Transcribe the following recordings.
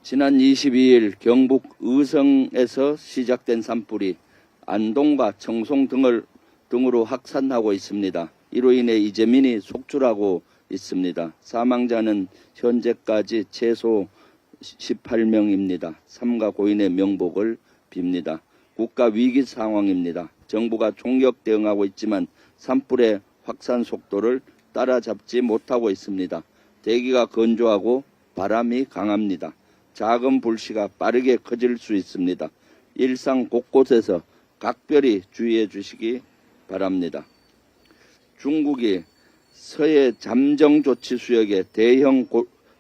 지난 22일 경북 의성에서 시작된 산불이 안동과 청송 등으로 확산하고 있습니다. 이로 인해 이재민이 속출하고 있습니다. 사망자는 현재까지 최소 18명입니다. 삼가 고인의 명복을 빕니다. 국가 위기 상황입니다. 정부가 총력 대응하고 있지만 산불의 확산 속도를 따라잡지 못하고 있습니다. 대기가 건조하고 바람이 강합니다. 작은 불씨가 빠르게 커질 수 있습니다. 일상 곳곳에서 각별히 주의해 주시기 바랍니다. 중국이 서해 잠정조치 수역에 대형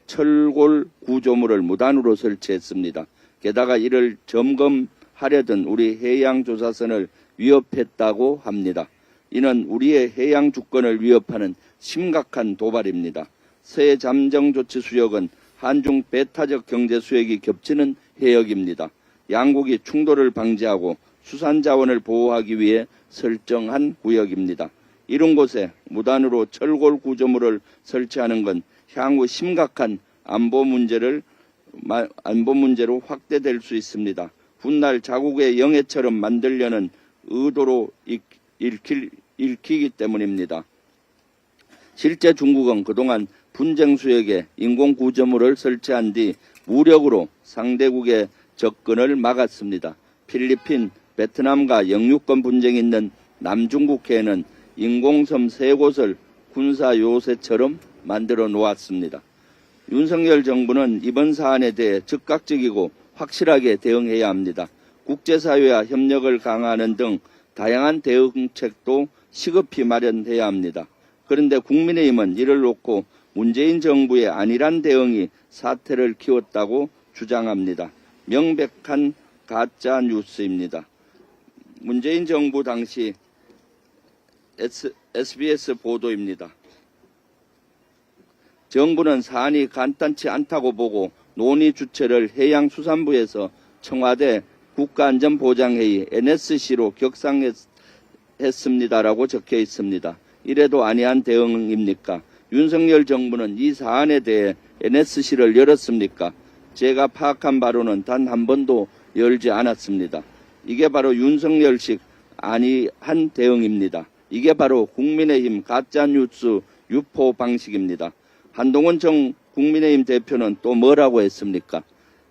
철골 구조물을 무단으로 설치했습니다. 게다가 이를 점검하려던 우리 해양조사선을 위협했다고 합니다. 이는 우리의 해양 주권을 위협하는 심각한 도발입니다. 서해 잠정조치 수역은 한중 배타적 경제 수역이 겹치는 해역입니다. 양국이 충돌을 방지하고 수산자원을 보호하기 위해 설정한 구역입니다. 이런 곳에 무단으로 철골 구조물을 설치하는 건 향후 심각한 안보 문제로 확대될 수 있습니다. 훗날 자국의 영해처럼 만들려는 의도로 읽히기 때문입니다. 실제 중국은 그동안 분쟁 수역에 인공 구조물을 설치한 뒤 무력으로 상대국의 접근을 막았습니다. 필리핀, 베트남과 영유권 분쟁이 있는 남중국해에는 인공섬 3곳을 군사 요새처럼 만들어 놓았습니다. 윤석열 정부는 이번 사안에 대해 즉각적이고 확실하게 대응해야 합니다. 국제사회와 협력을 강화하는 등 다양한 대응책도 시급히 마련해야 합니다. 그런데 국민의힘은 이를 놓고 문재인 정부의 안일한 대응이 사태를 키웠다고 주장합니다. 명백한 가짜 뉴스입니다. 문재인 정부 당시 SBS 보도입니다. 정부는 사안이 간단치 않다고 보고 논의 주체를 해양수산부에서 청와대 국가안전보장회의 NSC로 격상했습니다라고 적혀 있습니다. 이래도 안이한 대응입니까? 윤석열 정부는 이 사안에 대해 NSC를 열었습니까? 제가 파악한 바로는 단 한 번도 열지 않았습니다. 이게 바로 윤석열식 안이한 대응입니다. 이게 바로 국민의힘 가짜뉴스 유포 방식입니다. 한동훈 전 국민의힘 대표는 또 뭐라고 했습니까?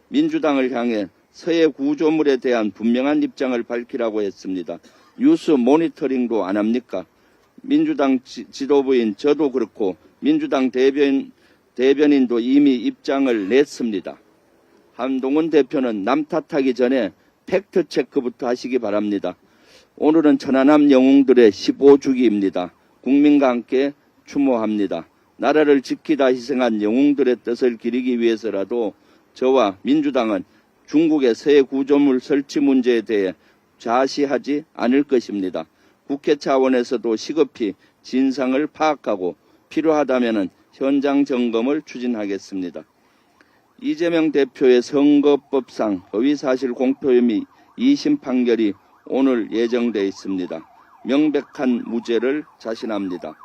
민주당을 향해 서해 구조물에 대한 분명한 입장을 밝히라고 했습니다. 뉴스 모니터링도 안 합니까? 민주당 지도부인 저도 그렇고 민주당 대변인도 이미 입장을 냈습니다. 한동훈 대표는 남 탓하기 전에 팩트체크부터 하시기 바랍니다. 오늘은 천안함 영웅들의 15주기입니다. 국민과 함께 추모합니다. 나라를 지키다 희생한 영웅들의 뜻을 기리기 위해서라도 저와 민주당은 중국의 서해 구조물 설치 문제에 대해 좌시하지 않을 것입니다. 국회 차원에서도 시급히 진상을 파악하고 필요하다면 현장 점검을 추진하겠습니다. 이재명 대표의 선거법상 허위사실 공표 혐의 2심 판결이 오늘 예정되어 있습니다. 명백한 무죄를 자신합니다.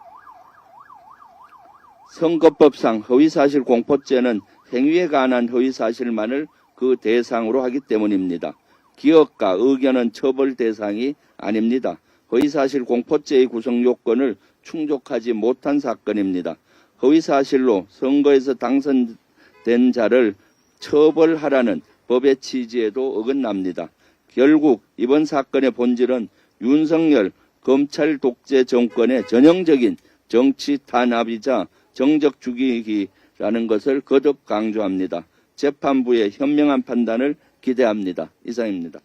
선거법상 허위사실 공포죄는 행위에 관한 허위사실만을 그 대상으로 하기 때문입니다. 기억과 의견은 처벌 대상이 아닙니다. 허위사실 공포죄의 구성 요건을 충족하지 못한 사건입니다. 허위사실로 선거에서 당선된 자를 처벌하라는 법의 취지에도 어긋납니다. 결국 이번 사건의 본질은 윤석열 검찰 독재 정권의 전형적인 정치 탄압이자 정적 죽이기라는 것을 거듭 강조합니다. 재판부의 현명한 판단을 기대합니다. 이상입니다.